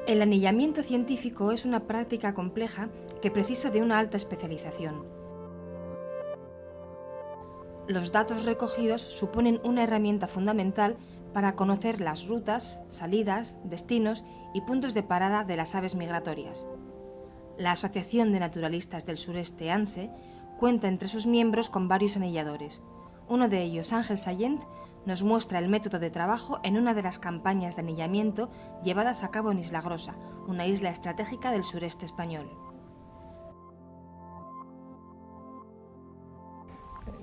El anillamiento científico es una práctica compleja que precisa de una alta especialización. Los datos recogidos suponen una herramienta fundamental para conocer las rutas, salidas, destinos y puntos de parada de las aves migratorias. La Asociación de Naturalistas del Sureste, ANSE, cuenta entre sus miembros con varios anilladores. Uno de ellos, Ángel Sallent, nos muestra el método de trabajo en una de las campañas de anillamiento llevadas a cabo en Isla Grossa, una isla estratégica del sureste español.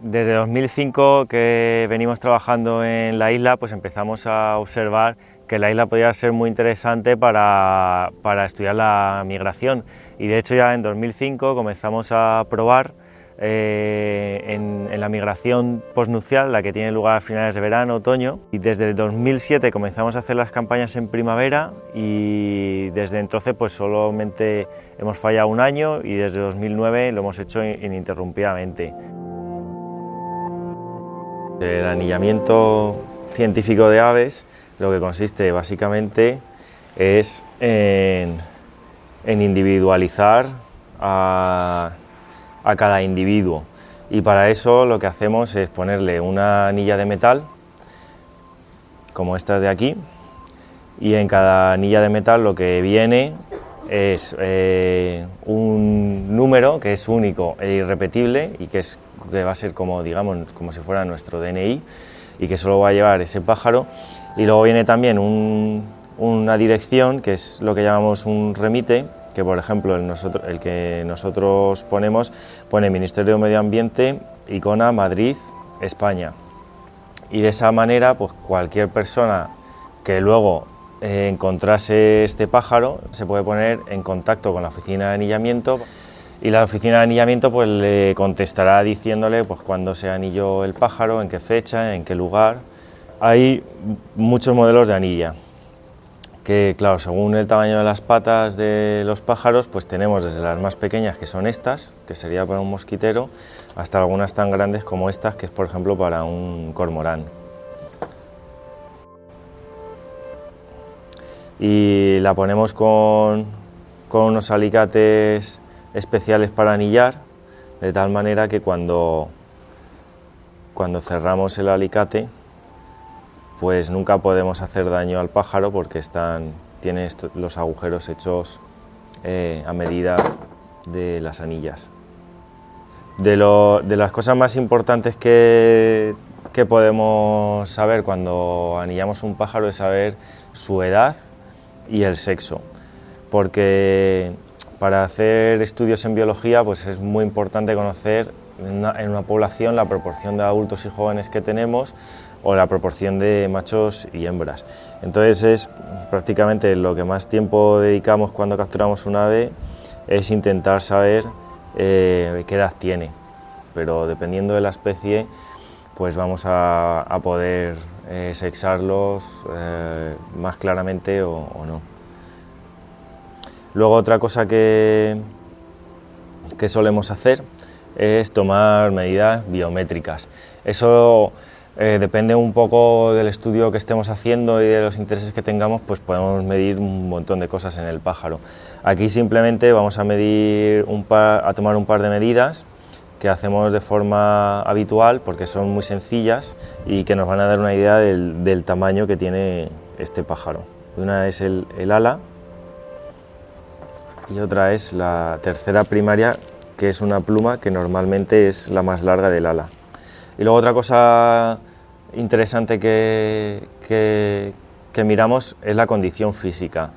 Desde 2005 que venimos trabajando en la isla, pues empezamos a observar que la isla podía ser muy interesante para estudiar la migración, y de hecho ya en 2005 comenzamos a probar en la migración postnupcial, la que tiene lugar a finales de verano, otoño, y desde 2007 comenzamos a hacer las campañas en primavera, y desde entonces pues solamente hemos fallado un año, y desde 2009 lo hemos hecho ininterrumpidamente. El anillamiento científico de aves lo que consiste básicamente es en individualizar a cada individuo, y para eso lo que hacemos es ponerle una anilla de metal como esta de aquí, y en cada anilla de metal lo que viene es un número que es único e irrepetible y que va a ser como, digamos, como si fuera nuestro DNI, y que solo va a llevar ese pájaro. Y luego viene también una dirección, que es lo que llamamos un remite, que por ejemplo el que nosotros ponemos pone Ministerio de Medio Ambiente, Icona, Madrid, España. Y de esa manera pues cualquier persona que luego encontrase este pájaro se puede poner en contacto con la oficina de anillamiento, y la oficina de anillamiento pues le contestará diciéndole pues cuándo se anilló el pájaro, en qué fecha, en qué lugar. Hay muchos modelos de anilla, que claro, según el tamaño de las patas de los pájaros, pues tenemos desde las más pequeñas, que son estas, que sería para un mosquitero, hasta algunas tan grandes como estas, que es por ejemplo para un cormorán. Y la ponemos con unos alicates especiales para anillar, de tal manera que cuando cerramos el alicate, pues nunca podemos hacer daño al pájaro, porque tiene los agujeros hechos a medida de las anillas. De las cosas más importantes que podemos saber cuando anillamos un pájaro es saber su edad y el sexo, porque para hacer estudios en biología pues es muy importante conocer en una población la proporción de adultos y jóvenes que tenemos, o la proporción de machos y hembras. Entonces es prácticamente lo que más tiempo dedicamos cuando capturamos un ave, es intentar saber qué edad tiene, pero dependiendo de la especie pues vamos a poder sexarlos más claramente o no. Luego otra cosa que solemos hacer es tomar medidas biométricas. Eso depende un poco del estudio que estemos haciendo y de los intereses que tengamos, pues podemos medir un montón de cosas en el pájaro. Aquí simplemente vamos a tomar un par de medidas que hacemos de forma habitual, porque son muy sencillas y que nos van a dar una idea del tamaño que tiene este pájaro. Una es el ala, y otra es la tercera primaria, que es una pluma que normalmente es la más larga del ala. Y luego otra cosa interesante que miramos es la condición física,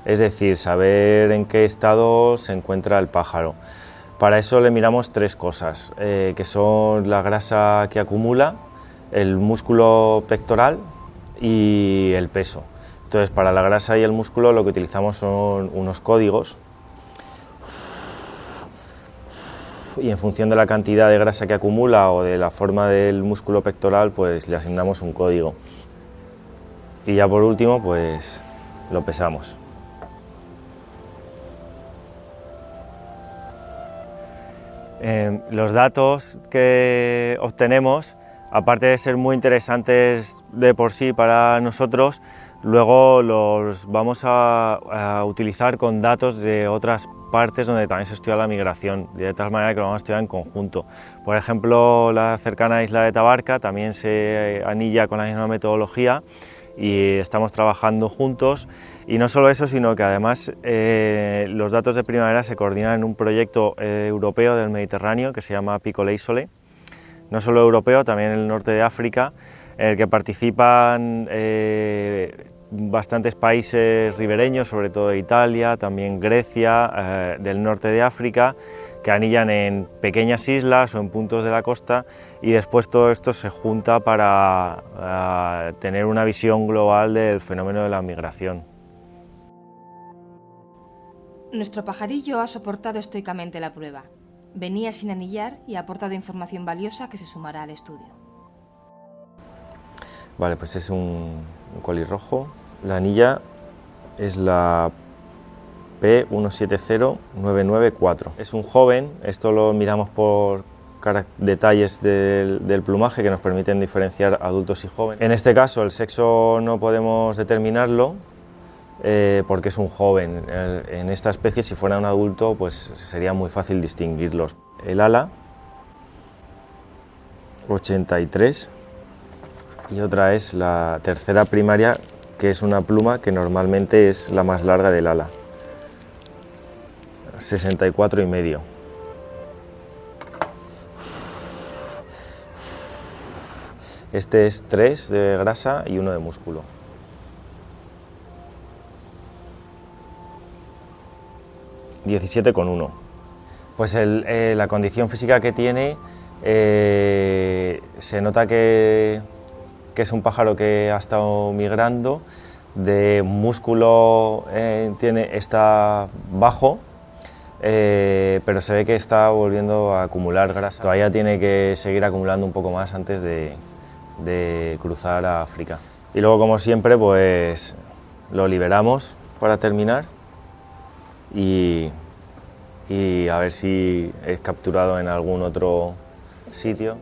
es decir, saber en qué estado se encuentra el pájaro. Para eso le miramos tres cosas, que son la grasa que acumula, el músculo pectoral y el peso. Entonces, para la grasa y el músculo lo que utilizamos son unos códigos, y en función de la cantidad de grasa que acumula o de la forma del músculo pectoral, pues le asignamos un código. Y ya por último, pues lo pesamos. Los datos que obtenemos, aparte de ser muy interesantes de por sí para nosotros, Luego los vamos a utilizar con datos de otras partes donde también se estudia la migración, de tal manera que lo vamos a estudiar en conjunto. Por ejemplo, la cercana isla de Tabarca también se anilla con la misma metodología y estamos trabajando juntos. Y no solo eso, sino que además los datos de primavera se coordinan en un proyecto europeo del Mediterráneo que se llama Piccole Isole, no solo europeo, también en el norte de África, en el que participan bastantes países ribereños, sobre todo de Italia, también Grecia, del norte de África, que anillan en pequeñas islas o en puntos de la costa, y después todo esto se junta para tener una visión global del fenómeno de la migración. Nuestro pajarillo ha soportado estoicamente la prueba. Venía sin anillar y ha aportado información valiosa que se sumará al estudio. Vale, pues es un colirrojo. La anilla es la P170994. Es un joven, esto lo miramos por detalles del plumaje que nos permiten diferenciar adultos y jóvenes. En este caso el sexo no podemos determinarlo porque es un joven. En esta especie, si fuera un adulto, pues sería muy fácil distinguirlos. El ala, 83. Y otra es la tercera primaria, que es una pluma que normalmente es la más larga del ala, 64,5. Este es 3 de grasa y 1 de músculo. ...17,1. Pues la condición física que tiene, se nota que es un pájaro que ha estado migrando, de músculo está bajo, pero se ve que está volviendo a acumular grasa. Todavía tiene que seguir acumulando un poco más antes de cruzar a África. Y luego, como siempre, pues lo liberamos para terminar y a ver si es capturado en algún otro sitio.